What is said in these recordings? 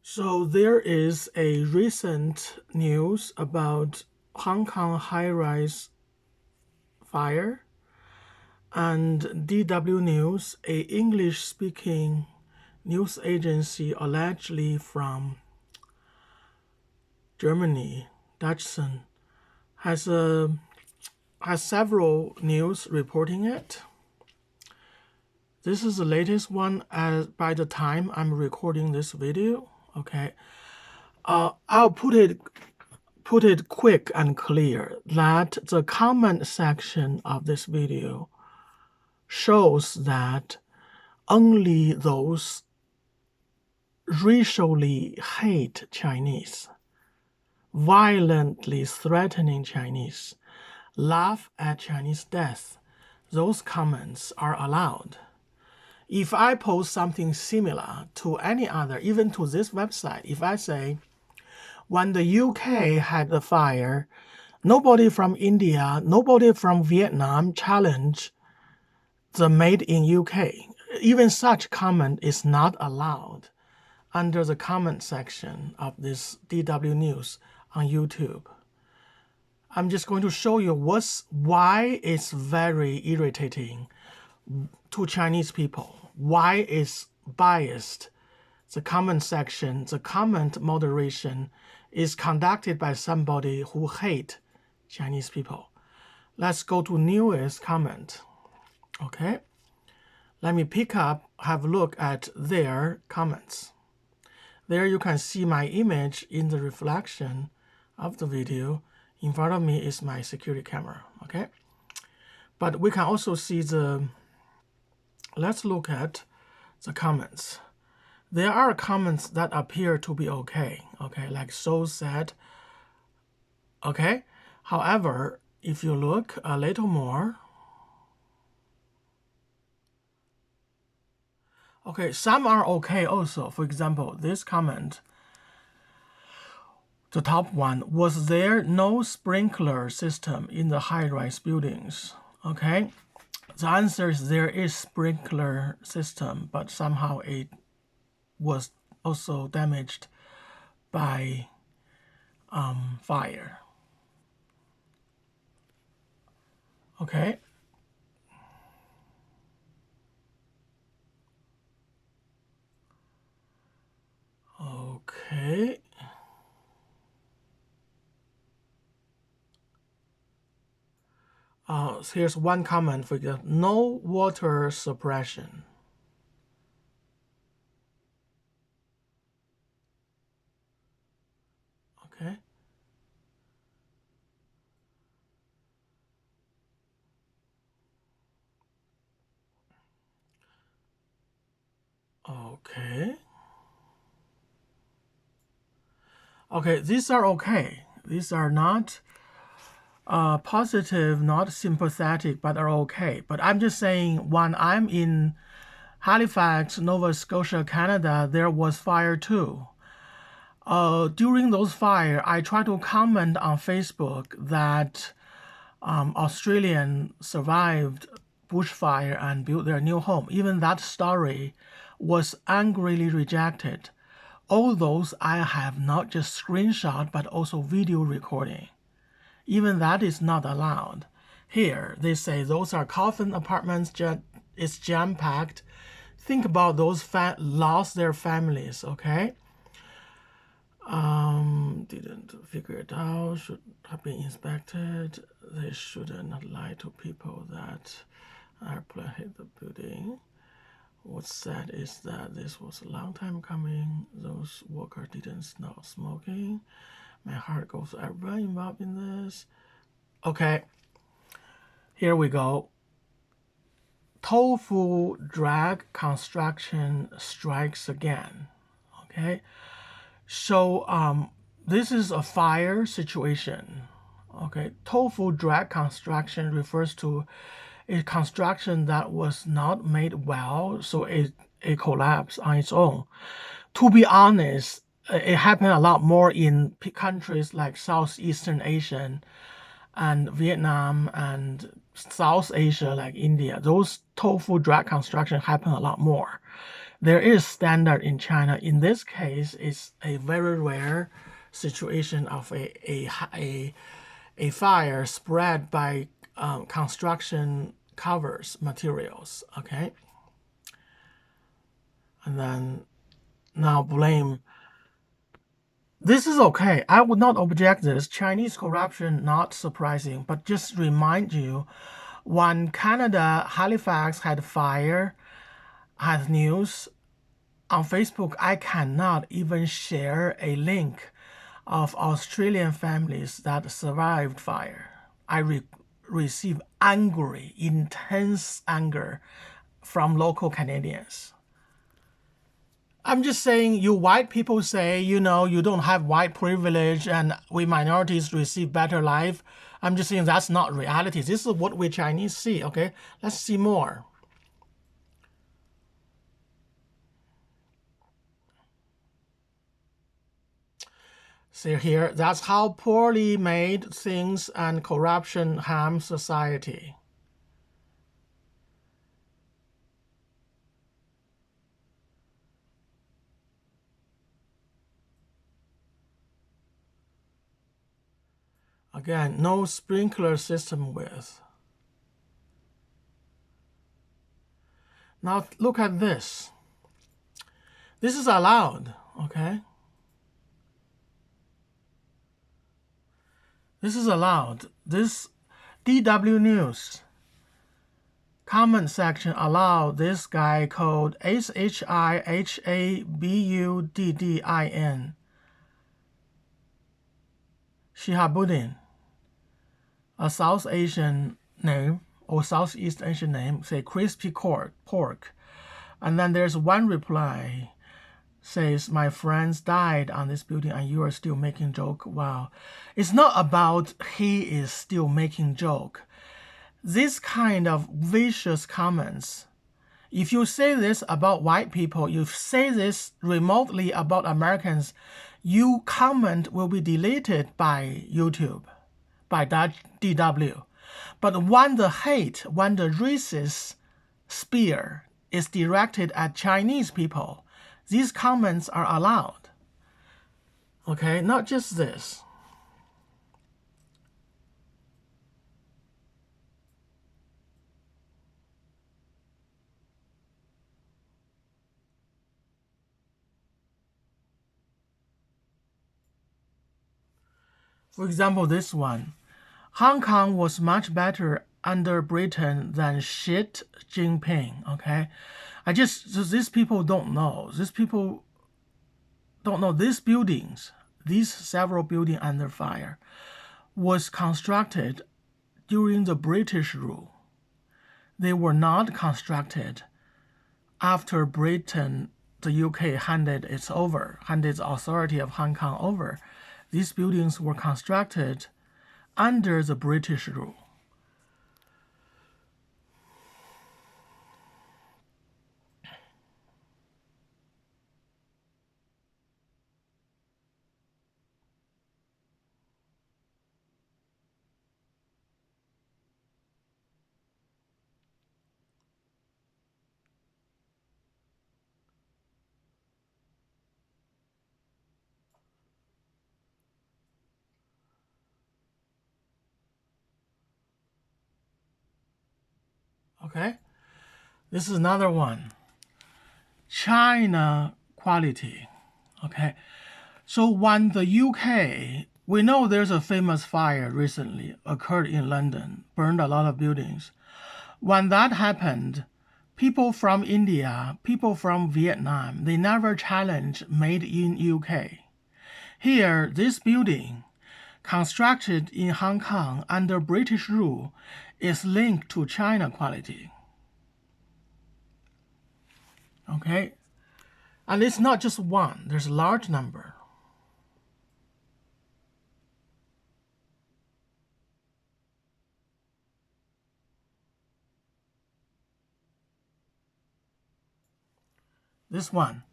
So there is a recent news about Hong Kong high-rise fire, and DW News, a English-speaking news agency allegedly from Germany, Dachshund, has several news reporting it. This is the latest one by the time I'm recording this video. Okay, I'll put it quick and clear that the comment section of this video shows that only those racially hate Chinese, violently threatening Chinese, laugh at Chinese death, those comments are allowed. If I post something similar to any other, even to this website, if I say, when the UK had the fire, nobody from India, nobody from Vietnam challenged the made in UK. Even such comment is not allowed under the comment section of this DW News on YouTube. I'm just going to show you why it's very irritating to Chinese people, why it's biased. The comment section, the comment moderation is conducted by somebody who hates Chinese people. Let's go to newest comment. Okay, let me have a look at their comments. There you can see my image in the reflection of the video. In front of me is my security camera, okay? But we can also see let's look at the comments. There are comments that appear to be okay, like so sad, okay? However, if you look a little more, okay, some are okay also. For example, this comment, the top one, was there no sprinkler system in the high-rise buildings? Okay, the answer is there is sprinkler system, but somehow it was also damaged by fire. Okay. Okay. Here's one comment, for example, no water suppression. Okay. Okay. Okay, these are okay. These are not positive, not sympathetic, but are okay. But I'm just saying, when I'm in Halifax, Nova Scotia, Canada, there was fire too. During those fire, I try to comment on Facebook that Australian survived bushfire and built their new home. Even that story was angrily rejected. All those I have not just screenshot, but also video recording. Even that is not allowed. Here, they say those are coffin apartments, it's jam-packed. Think about those lost their families, okay? Didn't figure it out, should have been inspected. They should not lie to people that airplane hit the building. What's sad is that this was a long time coming. Those workers didn't stop smoking. My heart goes to everyone involved in this. Okay, here we go. Tofu drag construction strikes again. Okay, so this is a fire situation. Okay, tofu drag construction refers to a construction that was not made well, so it collapsed on its own. To be honest, it happened a lot more in countries like Southeastern Asia and Vietnam and South Asia like India. Those tofu drag construction happen a lot more. there is standard in China. In this case, it's a very rare situation of a fire spread by construction covers materials, okay? And then now blame. This is okay. I would not object this. Chinese corruption, not surprising, but just remind you, when Canada, Halifax had fire, had news, on Facebook, I cannot even share a link of Australian families that survived fire. I receive angry, intense anger from local Canadians. I'm just saying, you white people say, you know, you don't have white privilege and we minorities receive better life. I'm just saying that's not reality. This is what we Chinese see, okay? Let's see more. See here, that's how poorly made things and corruption harm society. Again, no sprinkler system with. Now look at this. This is allowed, okay? This is allowed. This DW News comment section allowed this guy called SHIHABUDDIN, Shihabuddin, a South Asian name or Southeast Asian name, say crispy pork. And then there's one reply, says, my friends died on this building and you are still making joke. Wow. It's not about he is still making joke. This kind of vicious comments, if you say this about white people, you say this remotely about Americans, your comment will be deleted by YouTube, by that DW. But when the hate, when the racist spear is directed at Chinese people, these comments are allowed. Okay, not just this. For example, this one. Hong Kong was much better under Britain than shit Jinping, okay? These people don't know. These people don't know these buildings, these several buildings under fire, was constructed during the British rule. They were not constructed after Britain, the UK, handed the authority of Hong Kong over. These buildings were constructed under the British rule. Okay, this is another one. China quality. Okay, so when the UK, we know there's a famous fire recently occurred in London, burned a lot of buildings. When that happened, people from India, people from Vietnam, they never challenged made in UK. Here, this building, constructed in Hong Kong under British rule, is linked to China quality. Okay? And it's not just one, there's a large number. This one,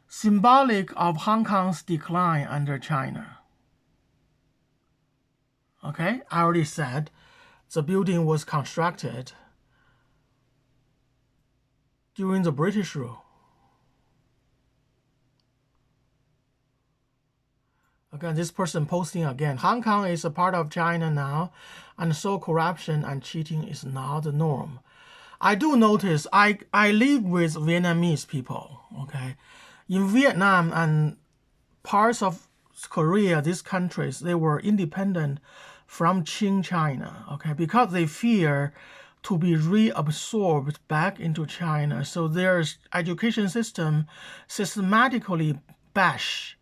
symbolic of Hong Kong's decline under China. Okay, I already said the building was constructed during the British rule. Again, this person posting again. Hong Kong is a part of China now, and so corruption and cheating is now the norm. I do notice I live with Vietnamese people, okay? In Vietnam and parts of Korea, these countries, they were independent from Qing China, okay? Because they fear to be reabsorbed back into China. So their education system systematically bash,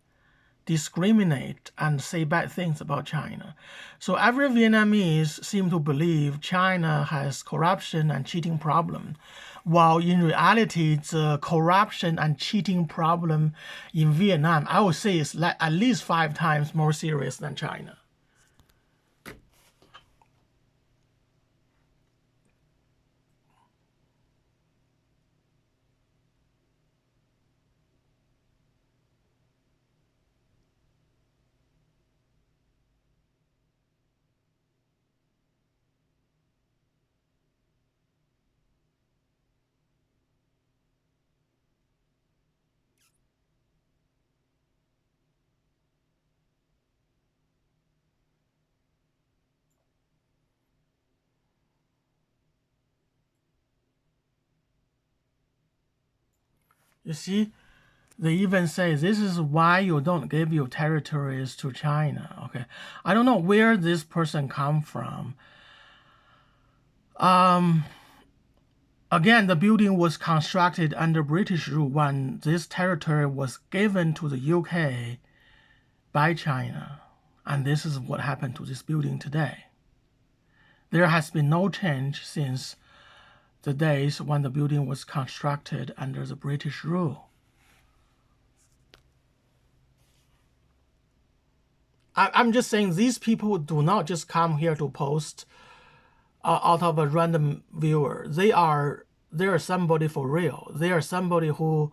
discriminate, and say bad things about China. So every Vietnamese seem to believe China has corruption and cheating problem, while in reality, the corruption and cheating problem in Vietnam, I would say, is like at least 5 times more serious than China. You see, they even say this is why you don't give your territories to China. Okay, I don't know where this person come from. Again, the building was constructed under British rule when this territory was given to the UK by China. And this is what happened to this building today. There has been no change since the days when the building was constructed under the British rule. I'm just saying these people do not just come here to post out of a random viewer. They are somebody for real. They are somebody who,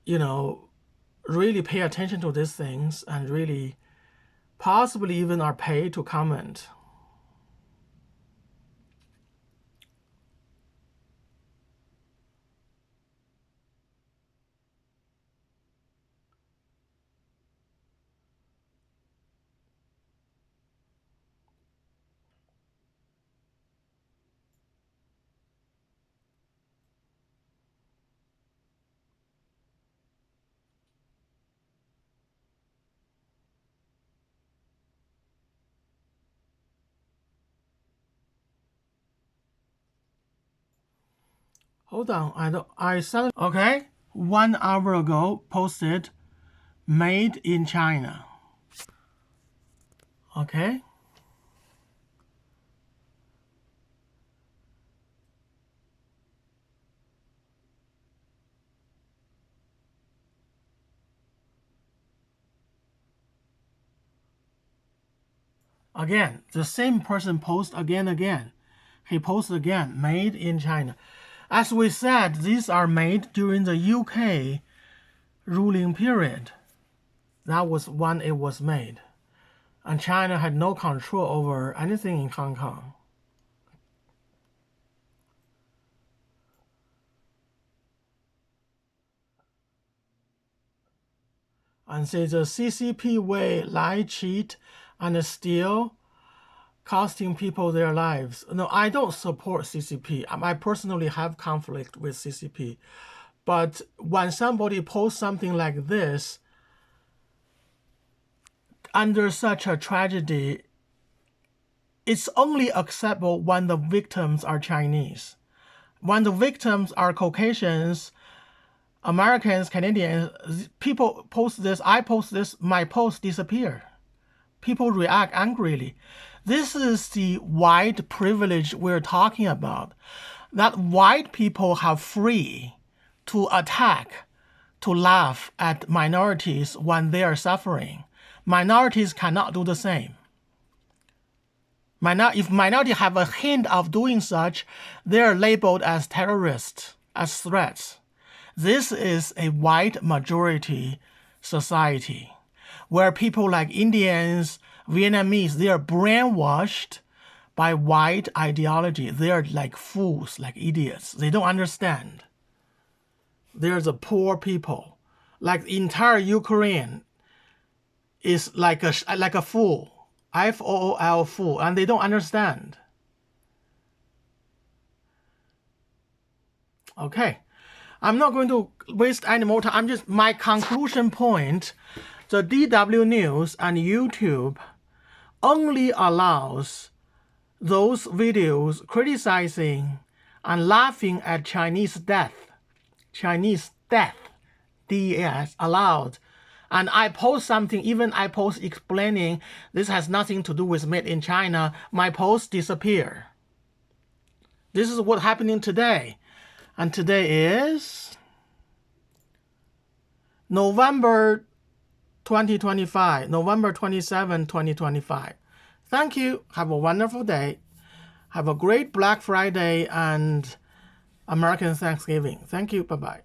really pay attention to these things and really possibly even are paid to comment. Hold on, okay, 1 hour ago posted made in China. Okay. Again, the same person posts again. He posts again, made in China. As we said, these are made during the UK ruling period. That was when it was made. And China had no control over anything in Hong Kong. And say the CCP way, lie, cheat, and steal, costing people their lives. No, I don't support CCP. I personally have conflict with CCP. But when somebody posts something like this, under such a tragedy, it's only acceptable when the victims are Chinese. When the victims are Caucasians, Americans, Canadians, people post this, I post this, my post disappear. People react angrily. This is the white privilege we're talking about. That white people have free to attack, to laugh at minorities when they are suffering. Minorities cannot do the same. If minority have a hint of doing such, they are labeled as terrorists, as threats. This is a white majority society where people like Indians, Vietnamese, they are brainwashed by white ideology. They are like fools, like idiots. They don't understand. They're the poor people. Like the entire Ukraine is like a fool, F-O-O-L, fool, and they don't understand. Okay, I'm not going to waste any more time. I'm just, my conclusion point, the DW News and YouTube only allows those videos criticizing and laughing at Chinese death, DES, allowed. And I post something, even I post explaining this has nothing to do with made in China, my posts disappear. This is what's happening today. And today is November 2025, November 27, 2025. Thank you. Have a wonderful day. Have a great Black Friday and American Thanksgiving. Thank you. Bye-bye.